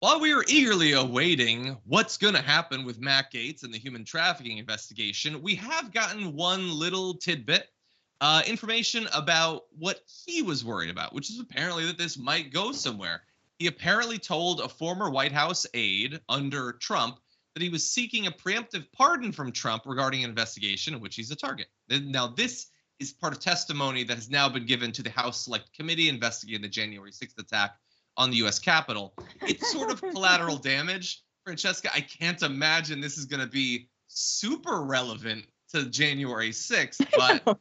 While we are eagerly awaiting what's going to happen with Matt Gaetz and the human trafficking investigation, we have gotten one little tidbit, information about what he was worried about, which is apparently that this might go somewhere. He apparently told a former White House aide under Trump that he was seeking a preemptive pardon from Trump regarding an investigation in which he's a target. Now, this is part of testimony that has now been given to the House Select Committee investigating the January 6th attack on the U.S. Capitol. It's sort of collateral damage. Francesca, I can't imagine this is going to be super relevant to January 6th, but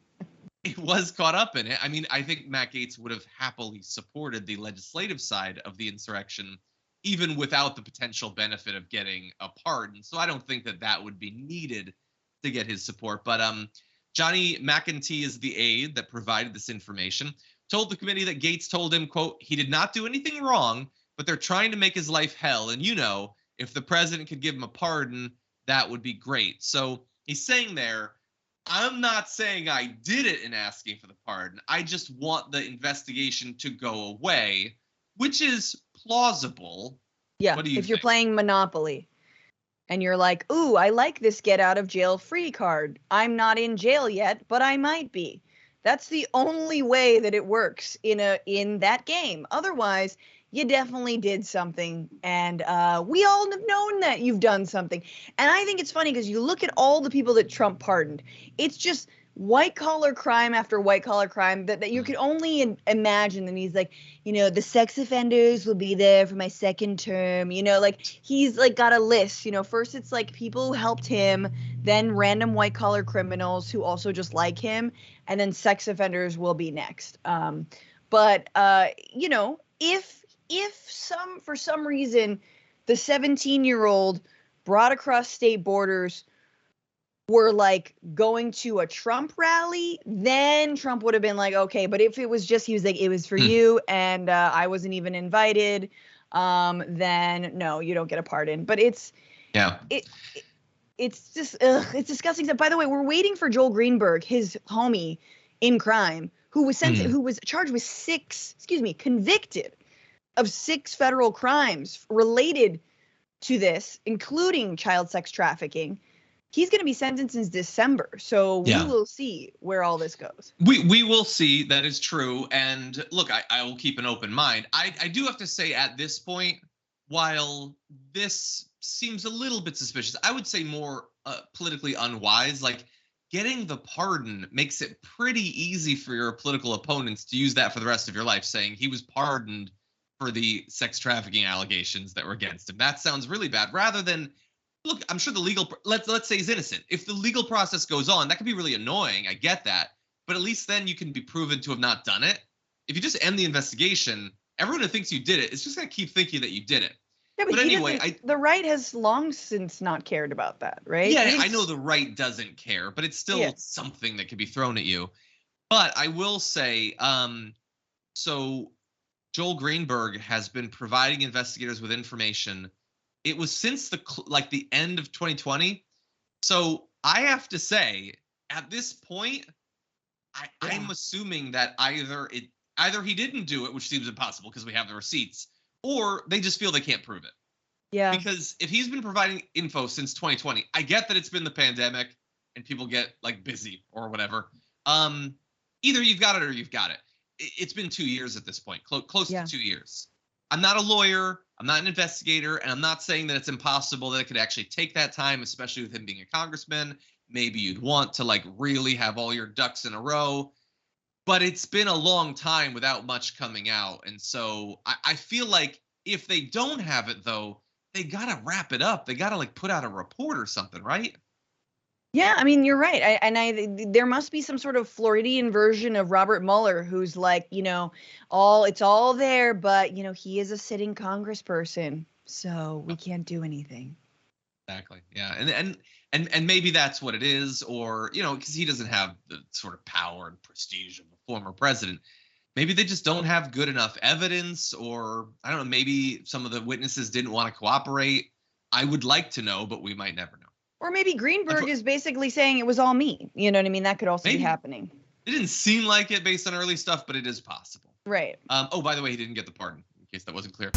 it was caught up in it. I mean, I think Matt Gaetz would have happily supported the legislative side of the insurrection, even without the potential benefit of getting a pardon. So I don't think that that would be needed to get his support. But Johnny McEntee is the aide that provided this information, told the committee that Gaetz told him, quote, he did not do anything wrong, but they're trying to make his life hell. And, if the president could give him a pardon, that would be great. So he's saying there, I'm not saying I did it in asking for the pardon. I just want the investigation to go away, which is plausible. Yeah, what do you if you're think? playing Monopoly and you're like, ooh, I like this get out of jail free card. I'm not in jail yet, but I might be. That's the only way that it works in that game. Otherwise, you definitely did something, and we all have known that you've done something. And I think it's funny because you look at all the people that Trump pardoned. It's just white-collar crime after white-collar crime that you could only imagine. And he's like, the sex offenders will be there for my second term. He's like got a list. First it's like people who helped him, then random white-collar criminals who also just like him, and then sex offenders will be next. If for some reason the 17-year-old brought across state borders were like going to a Trump rally, then Trump would have been like, okay, but if it was just, he was like, it was for you and I wasn't even invited, then no, you don't get a pardon. But it's just, it's disgusting stuff. By the way, we're waiting for Joel Greenberg, his homie in crime, who was who was charged with convicted of 6 federal crimes related to this, including child sex trafficking. He's going to be sentenced in December, so we will see where all this goes. We will see. That is true. And look, I will keep an open mind. I do have to say at this point, while this seems a little bit suspicious, I would say more politically unwise. Like, getting the pardon makes it pretty easy for your political opponents to use that for the rest of your life, saying he was pardoned for the sex trafficking allegations that were against him. That sounds really bad. Rather than, look, I'm sure the legal, let's say he's innocent. If the legal process goes on, that could be really annoying. I get that. But at least then you can be proven to have not done it. If you just end the investigation, everyone who thinks you did it is just going to keep thinking that you did it. Yeah, but anyway, the right has long since not cared about that, right? Yeah, I know the right doesn't care, but it's still something that can be thrown at you. But I will say, so Joel Greenberg has been providing investigators with information. It was since the end of 2020. So I have to say, at this point, I'm assuming that either he didn't do it, which seems impossible because we have the receipts, or they just feel they can't prove it. Yeah. Because if he's been providing info since 2020, I get that it's been the pandemic and people get like busy or whatever. Either you've got it or you've got it. It's been 2 years at this point, close to 2 years. I'm not a lawyer, I'm not an investigator, and I'm not saying that it's impossible that it could actually take that time, especially with him being a congressman. Maybe you'd want to like really have all your ducks in a row. But it's been a long time without much coming out. And so I feel like if they don't have it, though, they got to wrap it up. They got to like put out a report or something, right? Yeah, I mean, you're right. There must be some sort of Floridian version of Robert Mueller who's like, it's all there, but, he is a sitting congressperson, so we can't do anything. Exactly. Yeah. And maybe that's what it is, or, because he doesn't have the sort of power and prestige of a former president. Maybe they just don't have good enough evidence, or I don't know, maybe some of the witnesses didn't want to cooperate. I would like to know, but we might never know. Or maybe Greenberg is basically saying it was all me. You know what I mean? That could also be happening. It didn't seem like it based on early stuff, but it is possible. Right. Oh, by the way, he didn't get the pardon, in case that wasn't clear.